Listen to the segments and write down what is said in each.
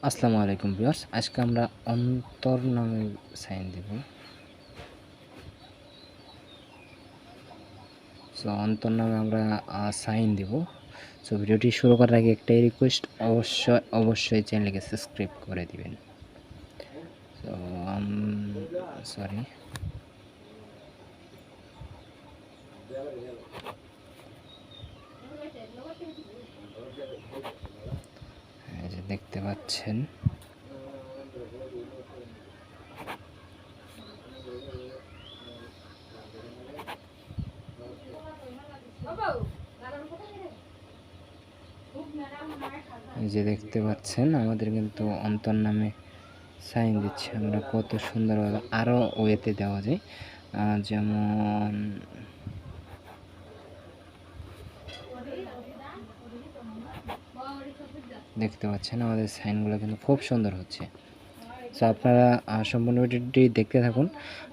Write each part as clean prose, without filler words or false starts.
আসসালামু আলাইকুম ভিউয়ার্স, আজকে আমরা অন্তর নামে সাইন দিব। সো অন্তর নামে আমরা সাইন দিব। সো ভিডিওটি শুরু করার আগে একটাই রিকোয়েস্ট, অবশ্যই চ্যানেলকে সাবস্ক্রাইব করে দিবেন। সো সরি, এই যে দেখতে পাচ্ছেন আমাদের কিন্তু অন্তর নামে সাইন দিচ্ছে। আমরা কত সুন্দরভাবে আরও ওয়েতে দেওয়া যায়, যেমন দেখতে পাচ্ছেন আমাদের সাইনগুলো কিন্তু খুব সুন্দর হচ্ছে। সো আপনারা সম্পূর্ণ ভিডিওটি দেখতে থাকুন,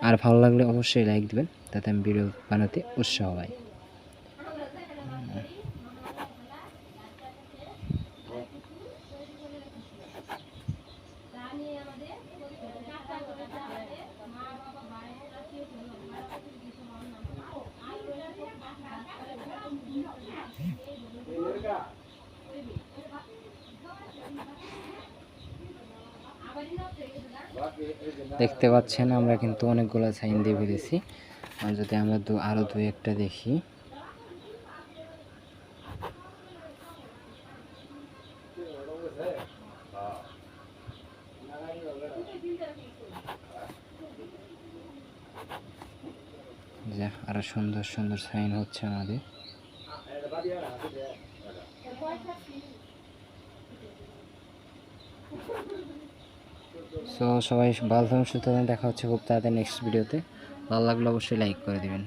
আর ভালো লাগলে অবশ্যই লাইক দিবেন, তাতে আমি ভিডিও বানাতে উৎসাহ পাই। দেখতে পাচ্ছেন আমরা কিন্তু অনেকগুলো সাইন দিয়ে ফেলেছি। যদি আমরা আরও দু একটা দেখি, যে আরো সুন্দর সুন্দর সাইন হচ্ছে আমাদের। সো সবাই ভালো থাকুন, সুস্থ থাকুন, দেখা হচ্ছে খুব তাড়াতাড়ি নেক্সট ভিডিওতে। ভালো লাগলে অবশ্যই লাইক করে দিবেন।